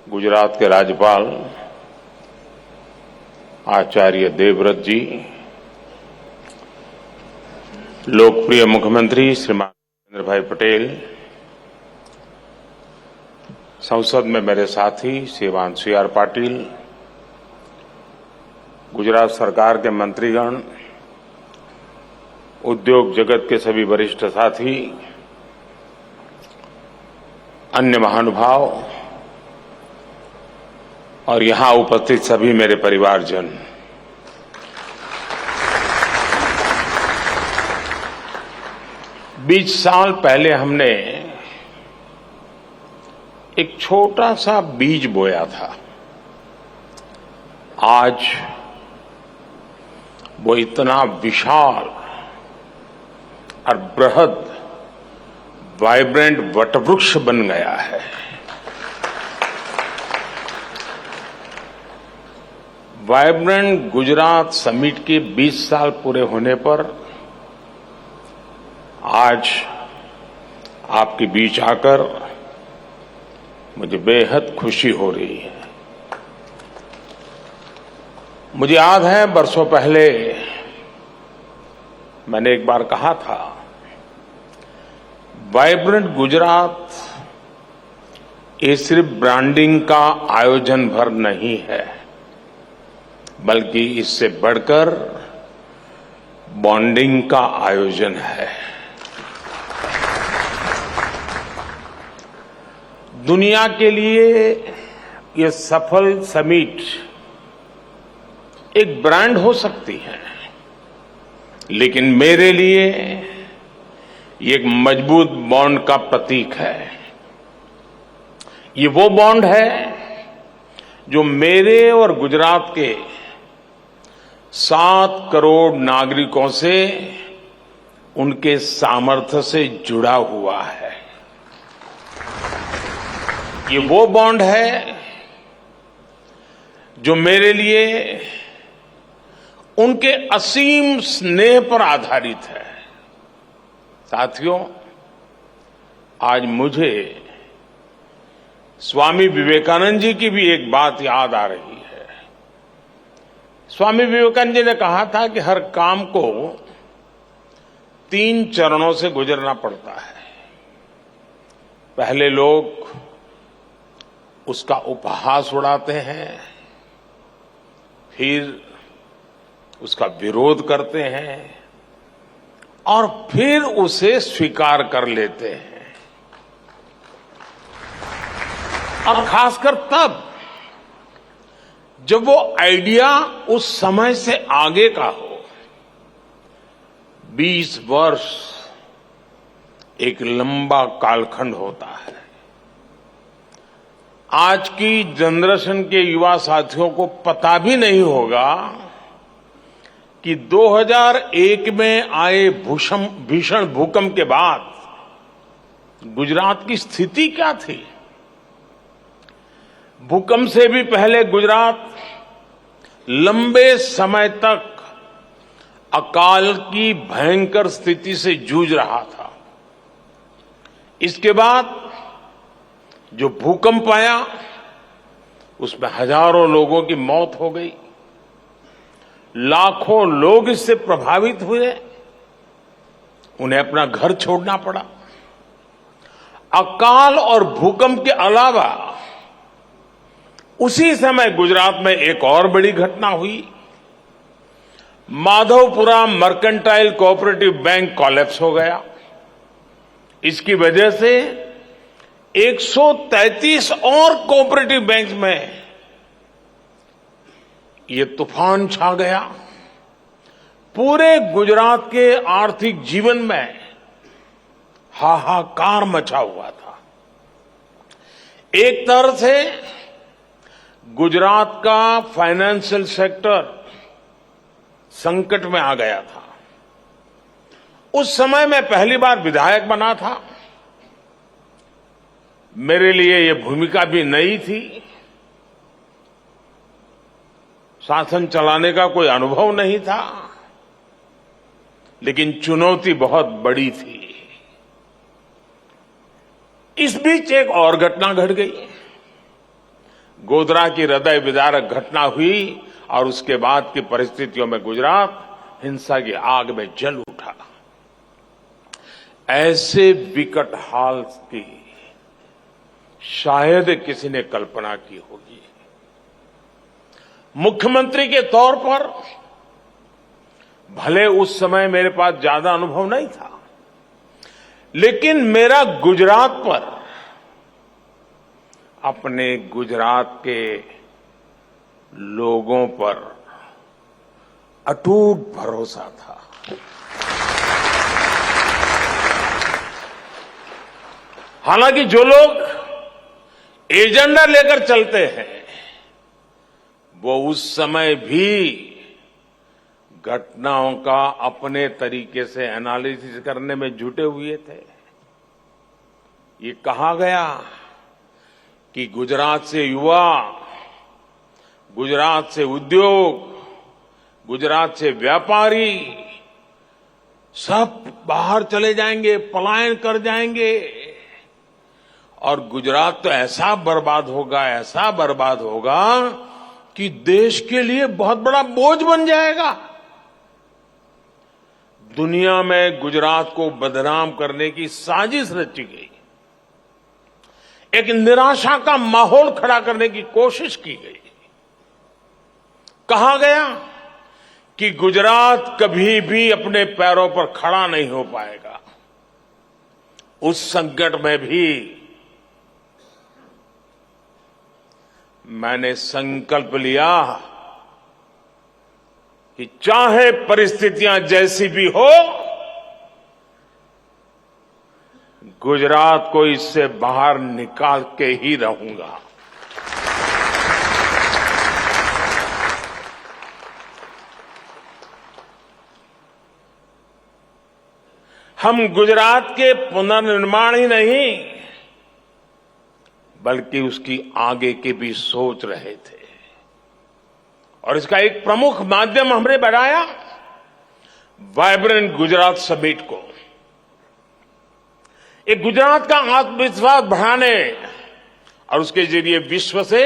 गुजरात के राज्यपाल आचार्य देवव्रत जी, लोकप्रिय मुख्यमंत्री श्रीमान नरेंद्र भाई पटेल, संसद में मेरे साथी श्रीमान CR पाटिल, गुजरात सरकार के मंत्रीगण, उद्योग जगत के सभी वरिष्ठ साथी, अन्य महानुभाव और यहां उपस्थित सभी मेरे परिवारजन, बीस साल पहले हमने एक छोटा सा बीज बोया था। आज वो इतना विशाल और बृहद वाइब्रेंट वटवृक्ष बन गया है। वाइब्रेंट गुजरात समिट के 20 साल पूरे होने पर आज आपके बीच आकर मुझे बेहद खुशी हो रही है। मुझे याद है बरसों पहले मैंने एक बार कहा था, वाइब्रेंट गुजरात ये सिर्फ ब्रांडिंग का आयोजन भर नहीं है, बल्कि इससे बढ़कर बॉन्डिंग का आयोजन है। दुनिया के लिए ये सफल समिट एक ब्रांड हो सकती है, लेकिन मेरे लिए ये एक मजबूत बॉन्ड का प्रतीक है। ये वो बॉन्ड है जो मेरे और गुजरात के 7 करोड़ नागरिकों से उनके सामर्थ्य से जुड़ा हुआ है। ये वो बॉन्ड है जो मेरे लिए उनके असीम स्नेह पर आधारित है। साथियों, आज मुझे स्वामी विवेकानंद जी की भी एक बात याद आ रही है। स्वामी विवेकानंद जी ने कहा था कि हर काम को 3 चरणों से गुजरना पड़ता है। पहले लोग उसका उपहास उड़ाते हैं, फिर उसका विरोध करते हैं और फिर उसे स्वीकार कर लेते हैं। और खासकर तब जब वो आइडिया उस समय से आगे का हो। 20 वर्ष एक लंबा कालखंड होता है। आज की जनरेशन के युवा साथियों को पता भी नहीं होगा कि 2001 में आए भीषण भूकंप के बाद गुजरात की स्थिति क्या थी। भूकंप से भी पहले गुजरात लंबे समय तक अकाल की भयंकर स्थिति से जूझ रहा था। इसके बाद जो भूकंप आया उसमें हजारों लोगों की मौत हो गई, लाखों लोग इससे प्रभावित हुए, उन्हें अपना घर छोड़ना पड़ा। अकाल और भूकंप के अलावा उसी समय गुजरात में एक और बड़ी घटना हुई। Madhavpura mercantile cooperative bank collapse हो गया। इसकी वजह से 133 और कोऑपरेटिव बैंक में ये तूफान छा गया। पूरे गुजरात के आर्थिक जीवन में हाहाकार मचा हुआ था। एक तरह से गुजरात का फाइनेंशियल सेक्टर संकट में आ गया था। उस समय मैं पहली बार विधायक बना था। मेरे लिए ये भूमिका भी नई थी। शासन चलाने का कोई अनुभव नहीं था, लेकिन चुनौती बहुत बड़ी थी। इस बीच एक और घटना घट गई। गोधरा की हृदय विदारक घटना हुई और उसके बाद की परिस्थितियों में गुजरात हिंसा की आग में जल उठा। ऐसे विकट हाल की शायद किसी ने कल्पना की होगी। मुख्यमंत्री के तौर पर भले उस समय मेरे पास ज्यादा अनुभव नहीं था, लेकिन मेरा गुजरात पर, अपने गुजरात के लोगों पर अटूट भरोसा था। हालांकि जो लोग एजेंडा लेकर चलते हैं वो उस समय भी घटनाओं का अपने तरीके से एनालिसिस करने में जुटे हुए थे। ये कहा गया कि गुजरात से युवा, गुजरात से उद्योग, गुजरात से व्यापारी सब बाहर चले जाएंगे, पलायन कर जाएंगे और गुजरात तो ऐसा बर्बाद होगा, ऐसा बर्बाद होगा कि देश के लिए बहुत बड़ा बोझ बन जाएगा। दुनिया में गुजरात को बदनाम करने की साजिश रची गई, एक निराशा का माहौल खड़ा करने की कोशिश की गई। कहा गया कि गुजरात कभी भी अपने पैरों पर खड़ा नहीं हो पाएगा। उस संकट में भी मैंने संकल्प लिया कि चाहे परिस्थितियां जैसी भी हो, गुजरात को इससे बाहर निकाल के ही रहूंगा। हम गुजरात के पुनर्निर्माण ही नहीं बल्कि उसकी आगे की भी सोच रहे थे और इसका एक प्रमुख माध्यम हमने बनाया वाइब्रेंट गुजरात समिट को। एक गुजरात का आत्मविश्वास बढ़ाने और उसके जरिए विश्व से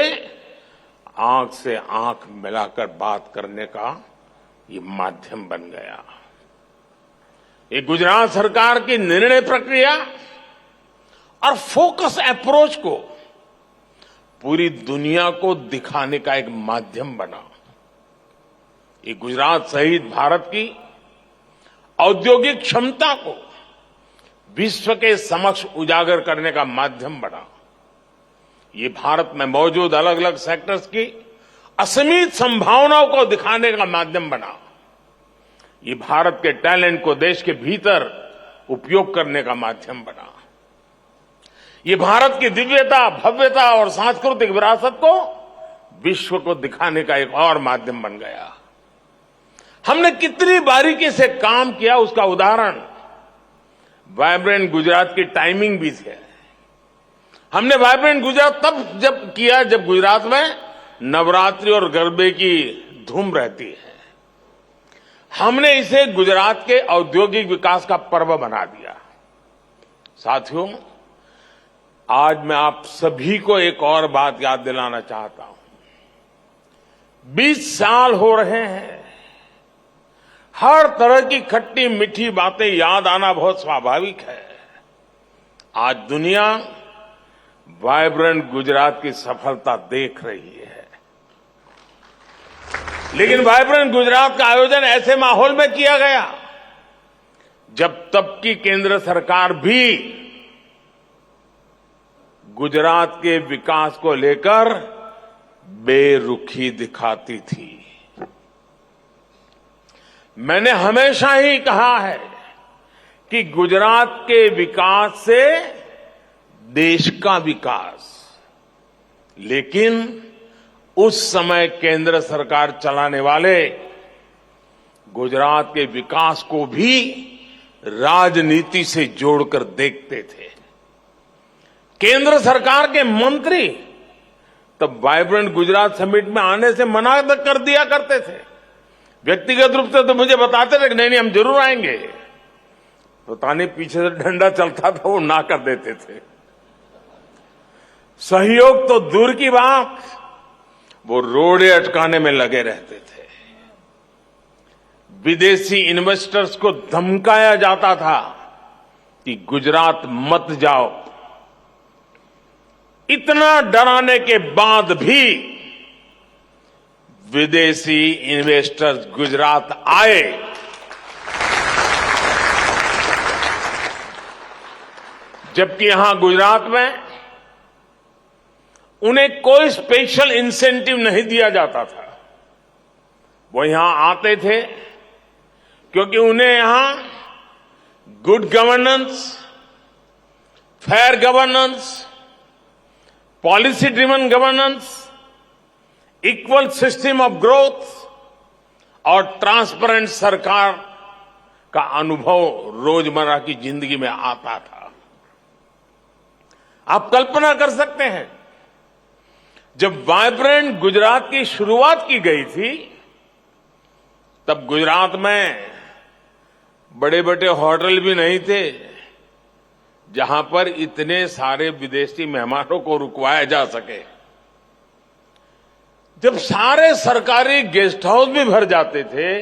आंख मिलाकर बात करने का ये माध्यम बन गया। ये गुजरात सरकार की निर्णय प्रक्रिया और फोकस अप्रोच को पूरी दुनिया को दिखाने का एक माध्यम बना। ये गुजरात सहित भारत की औद्योगिक क्षमता को विश्व के समक्ष उजागर करने का माध्यम बना। ये भारत में मौजूद अलग अलग सेक्टर्स की असीमित संभावनाओं को दिखाने का माध्यम बना। ये भारत के टैलेंट को देश के भीतर उपयोग करने का माध्यम बना। ये भारत की दिव्यता, भव्यता और सांस्कृतिक विरासत को विश्व को दिखाने का एक और माध्यम बन गया। हमने कितनी बारीकी से काम किया उसका उदाहरण वाइब्रेंट गुजरात की टाइमिंग भी है। हमने वाइब्रेंट गुजरात तब जब किया जब गुजरात में नवरात्रि और गरबे की धूम रहती है। हमने इसे गुजरात के औद्योगिक विकास का पर्व बना दिया। साथियों, आज मैं आप सभी को एक और बात याद दिलाना चाहता हूं। 20 साल हो रहे हैं। हर तरह की खट्टी मीठी बातें याद आना बहुत स्वाभाविक है। आज दुनिया वाइब्रेंट गुजरात की सफलता देख रही है, लेकिन वाइब्रेंट गुजरात का आयोजन ऐसे माहौल में किया गया जब तब की केंद्र सरकार भी गुजरात के विकास को लेकर बेरुखी दिखाती थी। मैंने हमेशा ही कहा है कि गुजरात के विकास से देश का विकास, लेकिन उस समय केंद्र सरकार चलाने वाले गुजरात के विकास को भी राजनीति से जोड़कर देखते थे। केंद्र सरकार के मंत्री तब वाइब्रेंट गुजरात समिट में आने से मना कर दिया करते थे। व्यक्तिगत रूप से तो मुझे बताते थे कि नहीं हम जरूर आएंगे। पता नहीं पीछे से डंडा चलता था, वो ना कर देते थे। सहयोग तो दूर की बात, वो रोड़े अटकाने में लगे रहते थे। विदेशी इन्वेस्टर्स को धमकाया जाता था कि गुजरात मत जाओ। इतना डराने के बाद भी विदेशी इन्वेस्टर्स गुजरात आए। जबकि यहां गुजरात में उन्हें कोई स्पेशल इंसेंटिव नहीं दिया जाता था। वो यहां आते थे क्योंकि उन्हें यहां good governance, fair governance, policy driven governance, equal system of growth और ट्रांसपेरेंट सरकार का अनुभव रोजमर्रा की जिंदगी में आता था। आप कल्पना कर सकते हैं, जब वाइब्रेंट गुजरात की शुरुआत की गई थी, तब गुजरात में बड़े बड़े होटल भी नहीं थे जहां पर इतने सारे विदेशी मेहमानों को रुकवाया जा सके। जब सारे सरकारी गेस्ट हाउस भी भर जाते थे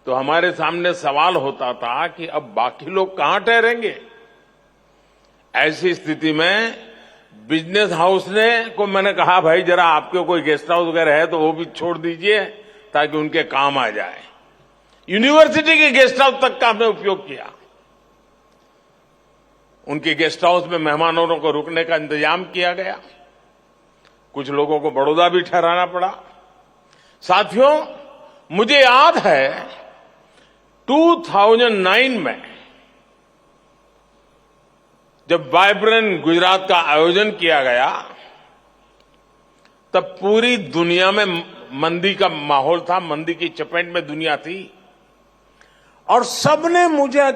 तो हमारे सामने सवाल होता था कि अब बाकी लोग कहां ठहरेंगे। ऐसी स्थिति में बिजनेस हाउस को मैंने कहा, भाई जरा आपके कोई गेस्ट हाउस वगैरह है तो वो भी छोड़ दीजिए ताकि उनके काम आ जाए। यूनिवर्सिटी के गेस्ट हाउस तक का हमने उपयोग किया। उनके गेस्ट हाउस में मेहमानों को रुकने का इंतजाम किया गया। कुछ लोगों को बड़ौदा भी ठहराना पड़ा। साथियों, मुझे याद है 2009 में जब वाइब्रेंट गुजरात का आयोजन किया गया, तब पूरी दुनिया में मंदी का माहौल था, मंदी की चपेट में दुनिया थी। और सबने मुझे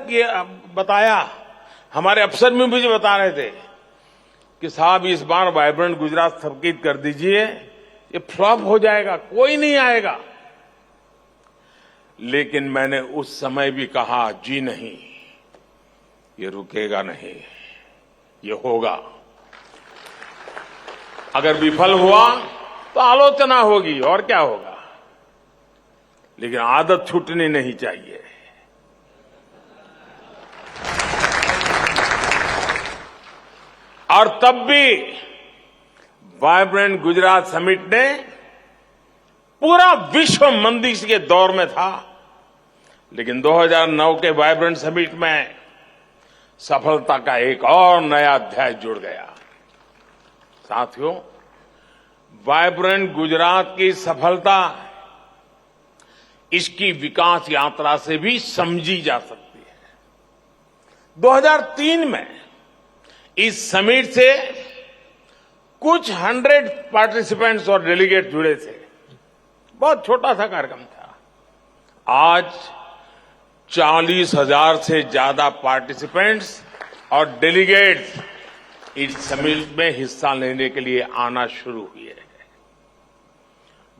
बताया, हमारे अफसर भी मुझे बता रहे थे कि साहब इस बार वाइब्रेंट गुजरात स्थगित कर दीजिए, ये फ्लॉप हो जाएगा, कोई नहीं आएगा। लेकिन मैंने उस समय भी कहा, जी नहीं, ये रुकेगा नहीं, ये होगा। अगर विफल हुआ तो आलोचना होगी और क्या होगा, लेकिन आदत छूटनी नहीं चाहिए। और तब भी वाइब्रेंट गुजरात समिट ने, पूरा विश्व मंदी के दौर में था, लेकिन 2009 के वाइब्रेंट समिट में सफलता का एक और नया अध्याय जुड़ गया। साथियों, वाइब्रेंट गुजरात की सफलता इसकी विकास यात्रा से भी समझी जा सकती है। 2003 में इस समिट से कुछ 100 पार्टिसिपेंट्स और डेलीगेट जुड़े थे। बहुत छोटा सा कार्यक्रम था। आज 40,000 से ज्यादा पार्टिसिपेंट्स और डेलीगेट्स इस समिट में हिस्सा लेने के लिए आना शुरू हुए हैं।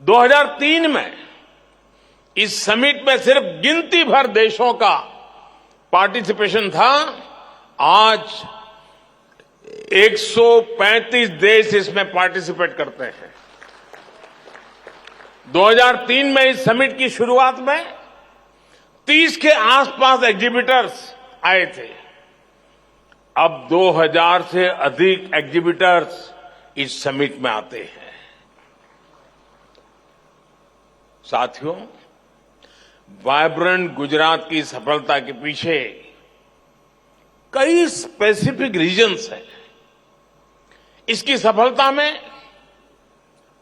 2003 में इस समिट में सिर्फ गिनती भर देशों का पार्टिसिपेशन था। आज 135 देश इसमें पार्टिसिपेट करते हैं। 2003 में इस समिट की शुरुआत में 30 के आसपास एग्जीबिटर्स आए थे। अब 2000 से अधिक एग्जीबिटर्स इस समिट में आते हैं। साथियों, वाइब्रेंट गुजरात की सफलता के पीछे कई स्पेसिफिक रीजन्स हैं। इसकी सफलता में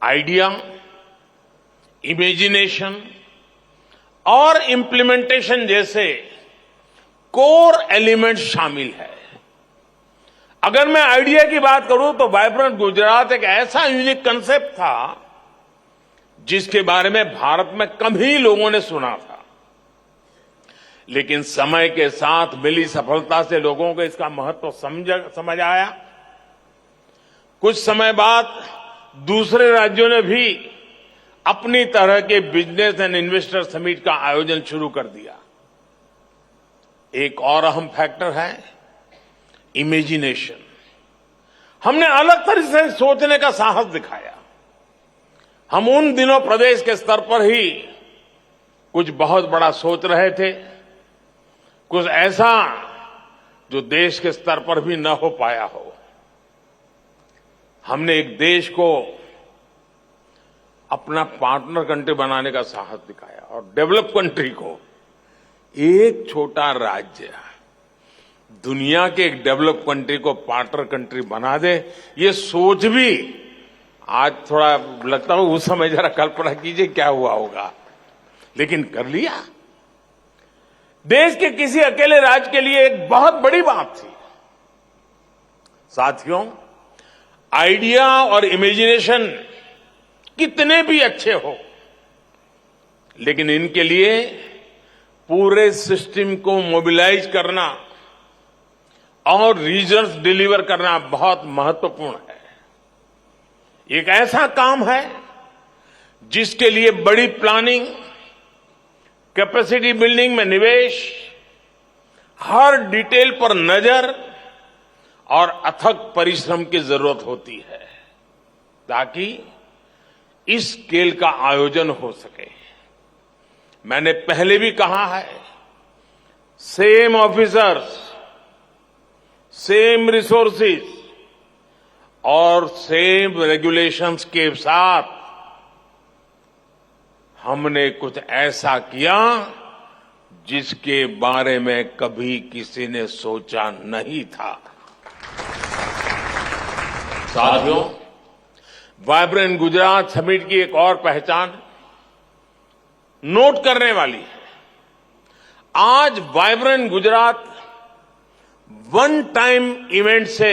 आइडिया, इमेजिनेशन और इम्प्लीमेंटेशन जैसे कोर एलिमेंट शामिल है। अगर मैं आइडिया की बात करूं तो वाइब्रेंट गुजरात एक ऐसा यूनिक कंसेप्ट था जिसके बारे में भारत में कम ही लोगों ने सुना था। लेकिन समय के साथ मिली सफलता से लोगों को इसका महत्व समझ आया। कुछ समय बाद दूसरे राज्यों ने भी अपनी तरह के बिजनेस एंड इन्वेस्टर समिट का आयोजन शुरू कर दिया। एक और अहम फैक्टर है इमेजिनेशन। हमने अलग तरह से सोचने का साहस दिखाया। हम उन दिनों प्रदेश के स्तर पर ही कुछ बहुत बड़ा सोच रहे थे, कुछ ऐसा जो देश के स्तर पर भी न हो पाया हो। हमने एक देश को अपना पार्टनर कंट्री बनाने का साहस दिखाया और डेवलप कंट्री को एक छोटा राज्य दुनिया के एक डेवलप कंट्री को पार्टनर कंट्री बना दे, ये सोच भी आज थोड़ा लगता है उस समय जरा कल्पना कीजिए क्या हुआ होगा, लेकिन कर लिया। देश के किसी अकेले राज्य के लिए एक बहुत बड़ी बात थी। साथियों, आइडिया और इमेजिनेशन कितने भी अच्छे हो, लेकिन इनके लिए पूरे सिस्टम को मोबिलाइज करना और रिजल्ट्स डिलीवर करना बहुत महत्वपूर्ण है। एक ऐसा काम है जिसके लिए बड़ी प्लानिंग, कैपेसिटी बिल्डिंग में निवेश, हर डिटेल पर नजर और अथक परिश्रम की जरूरत होती है ताकि इस स्केल का आयोजन हो सके। मैंने पहले भी कहा है, सेम ऑफिसर्स, सेम रिसोर्सेज और सेम रेगुलेशंस के साथ हमने कुछ ऐसा किया जिसके बारे में कभी किसी ने सोचा नहीं था। साथियों, वाइब्रेंट गुजरात समिट की एक और पहचान नोट करने वाली है। आज vibrant Gujarat one time event से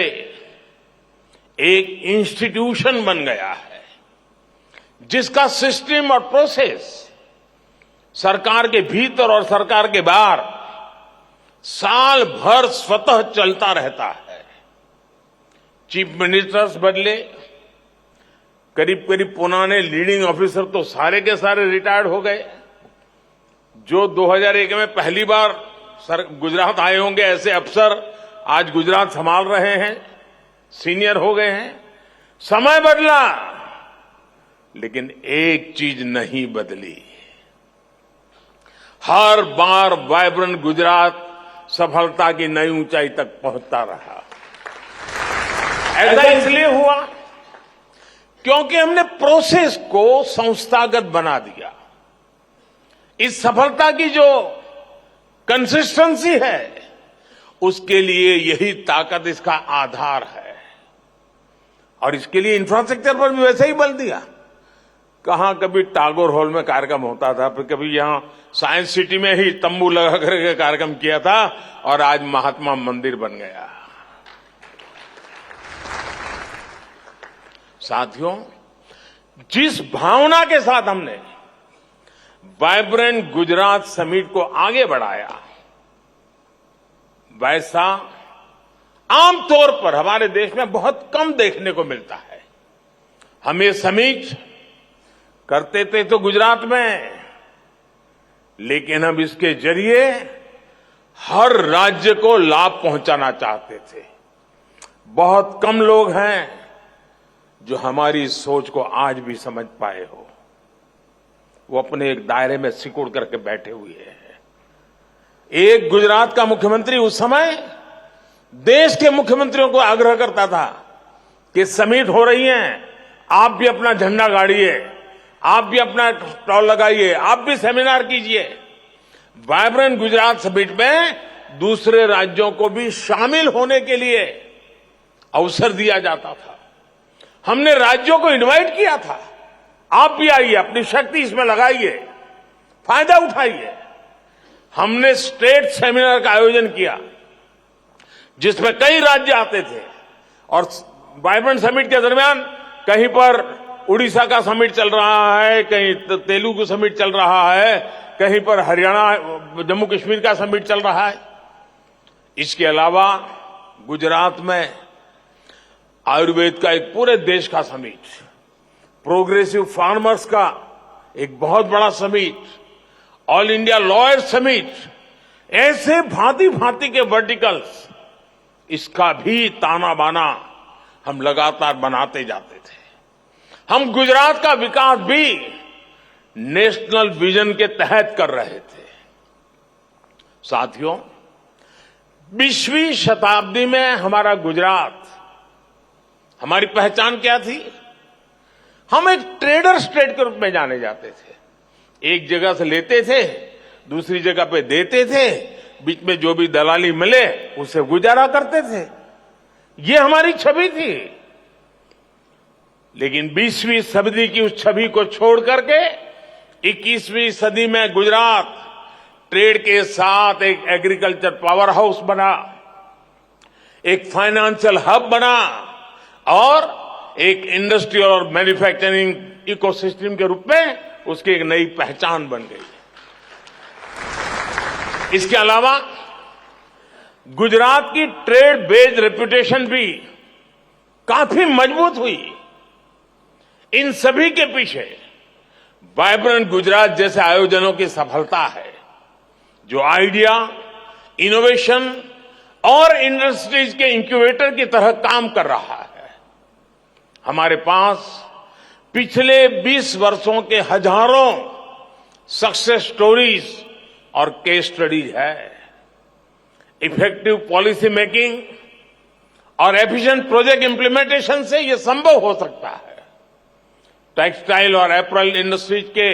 एक इंस्टीट्यूशन बन गया है जिसका सिस्टम और प्रोसेस सरकार के भीतर और सरकार के बाहर साल भर स्वतः चलता रहता है। चीफ मिनिस्टर्स बदले, करीब करीब पुराने लीडिंग ऑफिसर तो सारे के सारे रिटायर्ड हो गए। जो 2001 में पहली बार गुजरात आए होंगे ऐसे अफसर आज गुजरात संभाल रहे हैं, सीनियर हो गए हैं। समय बदला, लेकिन एक चीज नहीं बदली। हर बार वाइब्रेंट गुजरात सफलता की नई ऊंचाई तक पहुंचता रहा। ऐसा इसलिए हुआ क्योंकि हमने प्रोसेस को संस्थागत बना दिया। इस सफलता की जो कंसिस्टेंसी है, उसके लिए यही ताकत इसका आधार है। और इसके लिए इंफ्रास्ट्रक्चर पर भी वैसे ही बल दिया। कहां कभी टागोर हॉल में कार्यक्रम होता था, फिर कभी यहां साइंस सिटी में ही तंबू लगा करके कार्यक्रम किया था, और आज महात्मा मंदिर बन गया। साथियों, जिस भावना के साथ हमने वाइब्रेंट गुजरात समिट को आगे बढ़ाया, वैसा आमतौर पर हमारे देश में बहुत कम देखने को मिलता है। हम ये समिट करते थे तो गुजरात में, लेकिन हम इसके जरिए हर राज्य को लाभ पहुंचाना चाहते थे। बहुत कम लोग हैं जो हमारी सोच को आज भी समझ पाए हो। वो अपने एक दायरे में सिकुड़ करके बैठे हुए हैं। एक गुजरात का मुख्यमंत्री उस समय देश के मुख्यमंत्रियों को आग्रह करता था कि समिट हो रही है, आप भी अपना झंडा गाड़िए, आप भी अपना स्टॉल लगाइए, आप भी सेमिनार कीजिए। वाइब्रेंट गुजरात समिट में दूसरे राज्यों को भी शामिल होने के लिए अवसर दिया जाता था। हमने राज्यों को इनवाइट किया था, आप भी आइए, अपनी शक्ति इसमें लगाइए, फायदा उठाइए। हमने स्टेट सेमिनार का आयोजन किया जिसमें कई राज्य आते थे, और वाइब्रेंट समिट के दरमियान कहीं पर उड़ीसा का समिट चल रहा है, कहीं तेलुगु समिट चल रहा है, कहीं पर हरियाणा जम्मू कश्मीर का समिट चल रहा है। इसके अलावा गुजरात में आयुर्वेद का एक पूरे देश का समिट, प्रोग्रेसिव फार्मर्स का एक बहुत बड़ा summit, all India lawyer summit, ऐसे भांति भांति के वर्टिकल्स, इसका भी ताना बाना हम लगातार बनाते जाते थे। हम गुजरात का विकास भी नेशनल विजन के तहत कर रहे थे। साथियों, 20वीं शताब्दी में हमारा गुजरात, हमारी पहचान क्या थी? हम एक ट्रेडर स्टेट के रूप में जाने जाते थे। एक जगह से लेते थे, दूसरी जगह पे देते थे, बीच में जो भी दलाली मिले उससे गुजारा करते थे। ये हमारी छवि थी। लेकिन 20वीं सदी की उस छवि को छोड़ करके 21वीं सदी में गुजरात ट्रेड के साथ एक एग्रीकल्चर पावर हाउस बना, एक फाइनेंशियल हब बना और एक इंडस्ट्रियल और मैन्युफैक्चरिंग इकोसिस्टम के रूप में उसकी एक नई पहचान बन गई। इसके अलावा गुजरात की ट्रेड बेस्ड रेपुटेशन भी काफी मजबूत हुई। इन सभी के पीछे वाइब्रेंट गुजरात जैसे आयोजनों की सफलता है, जो आइडिया, इनोवेशन और इंडस्ट्रीज के इंक्यूबेटर की तरह काम कर रहा है। हमारे पास पिछले 20 वर्षों के हजारों सक्सेस स्टोरीज और केस स्टडीज है। इफेक्टिव पॉलिसी मेकिंग और एफिशिएंट प्रोजेक्ट इंप्लीमेंटेशन से यह संभव हो सकता है। टेक्सटाइल और एपरल इंडस्ट्रीज के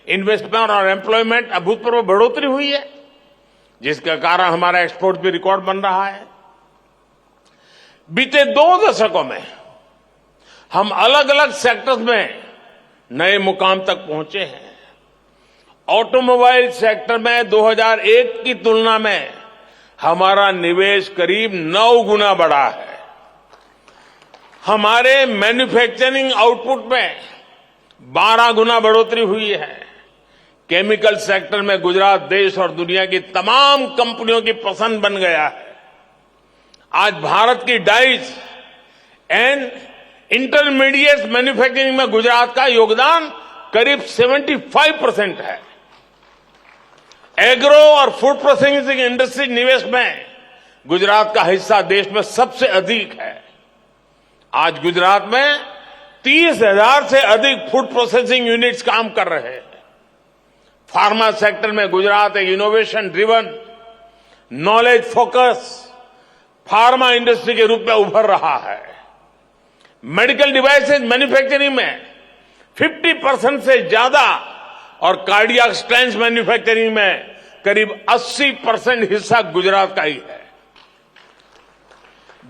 इन्वेस्टमेंट और एम्प्लॉयमेंट अभूतपूर्व बढ़ोतरी हुई है, जिसके कारण हमारा एक्सपोर्ट भी रिकॉर्ड बन रहा है। बीते 2 दशकों में हम अलग अलग सेक्टर्स में नए मुकाम तक पहुंचे हैं। ऑटोमोबाइल सेक्टर में 2001 की तुलना में हमारा निवेश करीब 9 गुना बढ़ा है। हमारे मैन्युफैक्चरिंग आउटपुट में 12 गुना बढ़ोतरी हुई है। केमिकल सेक्टर में गुजरात देश और दुनिया की तमाम कंपनियों की पसंद बन गया है। आज भारत की डाइस एंड इंटरमीडिएट मैन्युफैक्चरिंग में गुजरात का योगदान करीब 75% है। एग्रो और फूड प्रोसेसिंग इंडस्ट्री निवेश में गुजरात का हिस्सा देश में सबसे अधिक है। आज गुजरात में 30,000 से अधिक फूड प्रोसेसिंग यूनिट्स काम कर रहे हैं। फार्मा सेक्टर में गुजरात एक innovation driven, knowledge focus pharma industry के रूप में उभर रहा है। मेडिकल डिवाइसेज मैन्युफैक्चरिंग में 50% से ज्यादा और कार्डियक स्टेंट्स मैन्युफैक्चरिंग में करीब 80% हिस्सा गुजरात का ही है।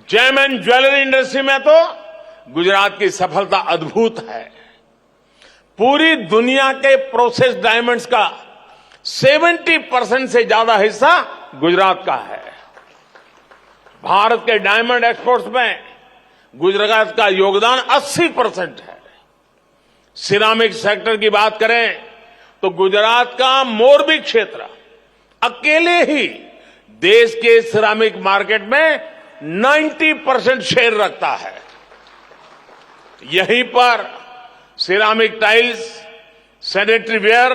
जेम एंड ज्वेलरी इंडस्ट्री में तो गुजरात की सफलता अद्भुत है। पूरी दुनिया के प्रोसेस डायमंड्स का 70% से ज्यादा हिस्सा गुजरात का है। भारत के डायमंड एक्सपोर्ट्स में गुजरात का योगदान 80% है। सिरामिक सेक्टर की बात करें तो गुजरात का मोरबी क्षेत्र अकेले ही देश के सिरामिक मार्केट में 90% शेयर रखता है। यहीं पर सिरामिक टाइल्स, सैनिटरी वेयर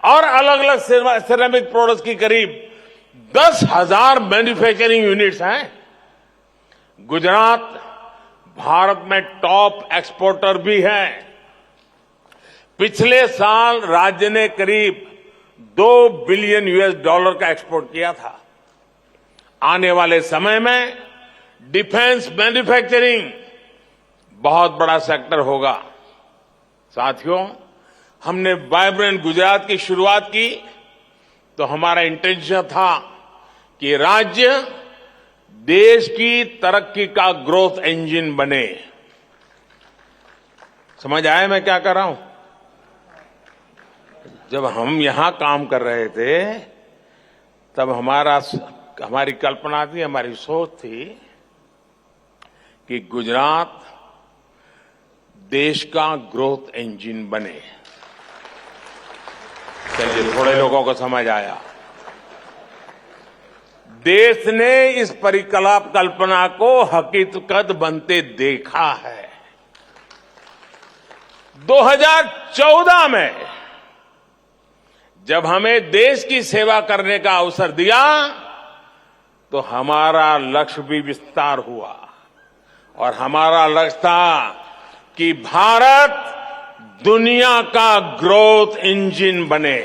और अलग अलग सिरामिक प्रोडक्ट्स की करीब 10,000 मैन्युफैक्चरिंग यूनिट्स हैं। गुजरात भारत में टॉप एक्सपोर्टर भी है। पिछले साल राज्य ने करीब $2 बिलियन का एक्सपोर्ट किया था। आने वाले समय में डिफेंस मैन्युफैक्चरिंग बहुत बड़ा सेक्टर होगा। साथियों, हमने वाइब्रेंट गुजरात की शुरुआत की तो हमारा इंटेंशन था कि राज्य देश की तरक्की का ग्रोथ इंजन बने। समझ आया मैं क्या कर रहा हूं? जब हम यहां काम कर रहे थे तब हमारी कल्पना थी, हमारी सोच थी कि गुजरात देश का ग्रोथ इंजन बने। चलिए, थोड़े लोगों को समझ आया। देश ने इस परिकल्पना को हकीकत बनते देखा है। 2014 में जब हमें देश की सेवा करने का अवसर दिया तो हमारा लक्ष्य भी विस्तार हुआ और हमारा लक्ष्य था कि भारत दुनिया का ग्रोथ इंजन बने।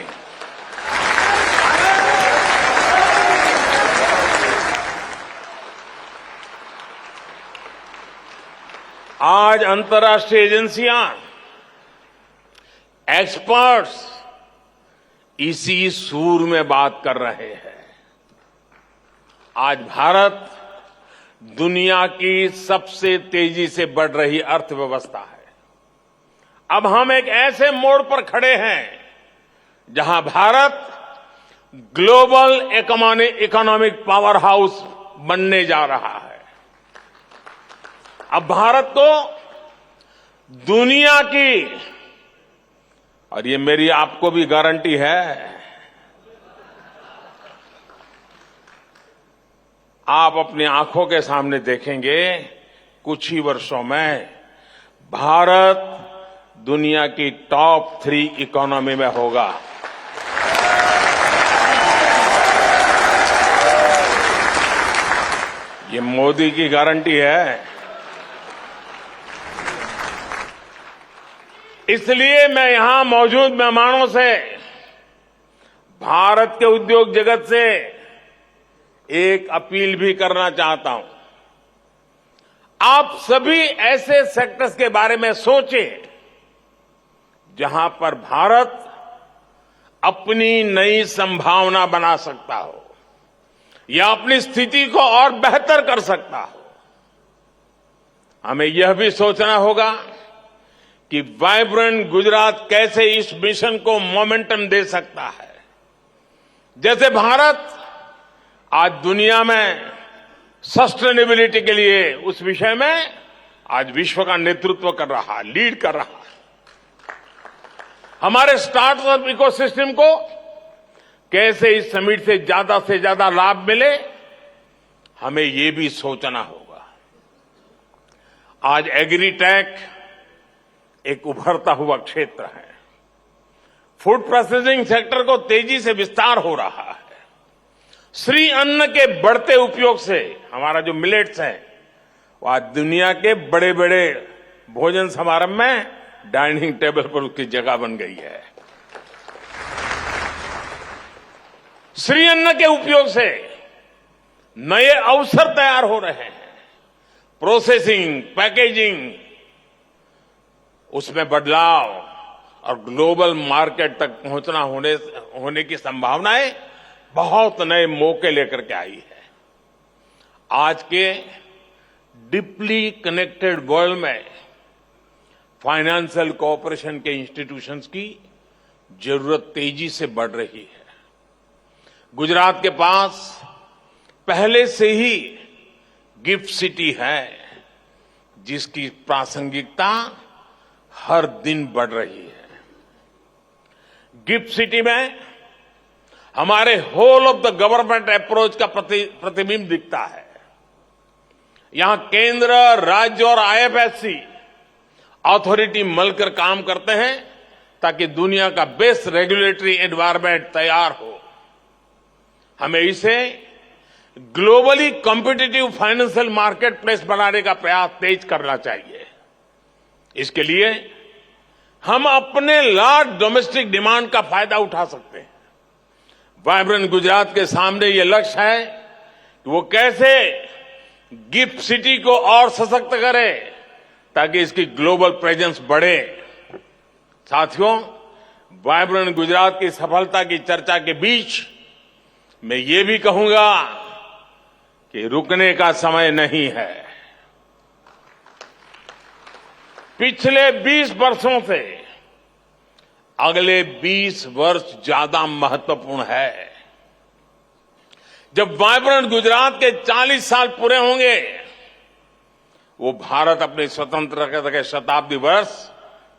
आज अंतर्राष्ट्रीय एजेंसियां, एक्सपर्ट्स इसी सूर में बात कर रहे हैं। आज भारत दुनिया की सबसे तेजी से बढ़ रही अर्थव्यवस्था है। अब हम एक ऐसे मोड़ पर खड़े हैं जहां Bharat global economic power house बनने जा रहा है। अब भारत को दुनिया की, और ये मेरी आपको भी गारंटी है, आप अपनी आंखों के सामने देखेंगे कुछ ही वर्षों में भारत दुनिया की टॉप 3 इकोनॉमी में होगा। ये मोदी की गारंटी है। इसलिए मैं यहां मौजूद मेहमानों से, भारत के उद्योग जगत से एक अपील भी करना चाहता हूं। आप सभी ऐसे सेक्टर्स के बारे में सोचें जहां पर भारत अपनी नई संभावना बना सकता हो या अपनी स्थिति को और बेहतर कर सकता हो। हमें यह भी सोचना होगा कि वाइब्रेंट गुजरात कैसे इस मिशन को मोमेंटम दे सकता है। जैसे भारत आज दुनिया में सस्टेनेबिलिटी के लिए उस विषय में आज विश्व का नेतृत्व कर रहा है, लीड कर रहा है। हमारे स्टार्टअप इकोसिस्टम को कैसे इस समिट से ज्यादा लाभ मिले, हमें ये भी सोचना होगा। आज एग्रीटेक एक उभरता हुआ क्षेत्र है। फूड प्रोसेसिंग सेक्टर को तेजी से विस्तार हो रहा है। श्री अन्न के बढ़ते उपयोग से हमारा जो मिलेट्स है वो आज दुनिया के बड़े बड़े भोजन समारंभ में डाइनिंग टेबल पर उसकी जगह बन गई है। श्री अन्न के उपयोग से नए अवसर तैयार हो रहे हैं। प्रोसेसिंग, पैकेजिंग, उसमें बदलाव और ग्लोबल मार्केट तक पहुंचना होने की संभावनाएं बहुत नए मौके लेकर के आई है। आज के डीपली कनेक्टेड वर्ल्ड में फाइनेंशियल कोऑपरेशन के इंस्टीट्यूशंस की जरूरत तेजी से बढ़ रही है। गुजरात के पास पहले से ही गिफ्ट सिटी है, जिसकी प्रासंगिकता हर दिन बढ़ रही है। गिफ्ट सिटी में हमारे whole of the government approach का प्रतिबिंब दिखता है। यहां केंद्र, राज्य और आईएफएससी अथॉरिटी मिलकर काम करते हैं ताकि दुनिया का बेस्ट रेगुलेटरी एनवायरनमेंट तैयार हो। हमें इसे globally competitive financial market place बनाने का प्रयास तेज करना चाहिए। इसके लिए हम अपने लार्ज डोमेस्टिक डिमांड का फायदा उठा सकते हैं। वाइब्रेंट गुजरात के सामने ये लक्ष्य है कि वो कैसे गिफ्ट सिटी को और सशक्त करे ताकि इसकी ग्लोबल प्रेजेंस बढ़े। साथियों, वाइब्रेंट गुजरात की सफलता की चर्चा के बीच मैं ये भी कहूंगा कि रुकने का समय नहीं है। पिछले 20 वर्षों से अगले 20 वर्ष ज्यादा महत्वपूर्ण है। जब वाइब्रेंट गुजरात के 40 साल पूरे होंगे, वो भारत अपने स्वतंत्रता के शताब्दी वर्ष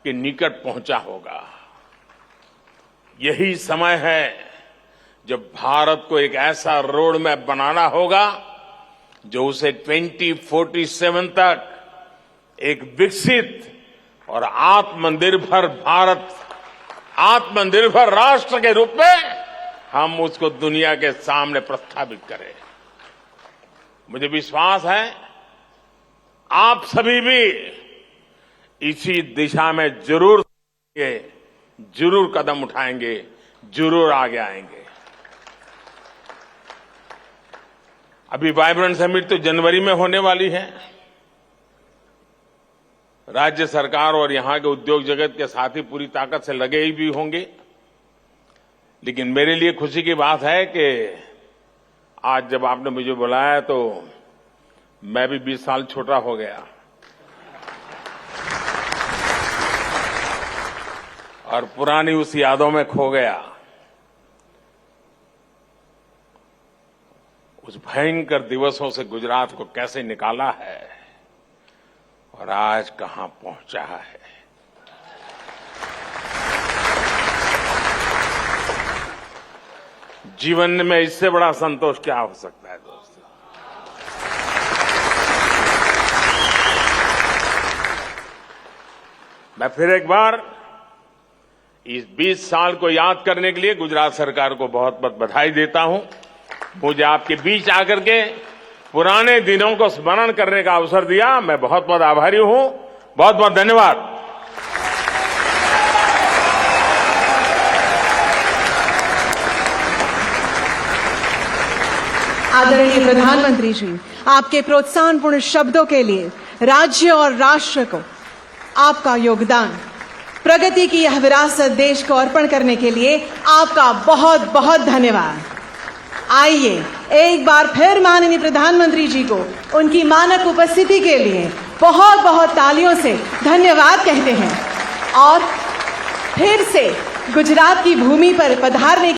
के निकट पहुंचा होगा। यही समय है जब भारत को एक ऐसा रोड मैप बनाना होगा जो उसे 2047 तक एक विकसित और आत्मनिर्भर राष्ट्र के रूप में हम उसको दुनिया के सामने प्रस्थापित करें। मुझे विश्वास है आप सभी भी इसी दिशा में जरूर कदम उठाएंगे, जरूर आगे आएंगे। अभी वाइब्रेंट समिट तो जनवरी में होने वाली है। राज्य सरकार और यहां के उद्योग जगत के साथी पूरी ताकत से लगे ही भी होंगे। लेकिन मेरे लिए खुशी की बात है कि आज जब आपने मुझे बुलाया तो मैं भी 20 साल छोटा हो गया और पुरानी उस यादों में खो गया। उस भयंकर दिवसों से गुजरात को कैसे निकाला है और आज कहां पहुंचा है। जीवन में इससे बड़ा संतोष क्या हो सकता है दोस्तों। मैं फिर एक बार इस 20 साल को याद करने के लिए गुजरात सरकार को बहुत बहुत बधाई देता हूं। मुझे आपके बीच आकर के पुराने दिनों को स्मरण करने का अवसर दिया, मैं बहुत बहुत आभारी हूं। बहुत बहुत धन्यवाद। आदरणीय प्रधानमंत्री जी, आपके प्रोत्साहनपूर्ण शब्दों के लिए राज्य और राष्ट्र को आपका योगदान, प्रगति की यह विरासत देश को अर्पण करने के लिए आपका बहुत बहुत धन्यवाद। आइए एक बार फिर माननीय प्रधानमंत्री जी को उनकी मानक उपस्थिति के लिए बहुत बहुत तालियों से धन्यवाद कहते हैं और फिर से गुजरात की भूमि पर पधारने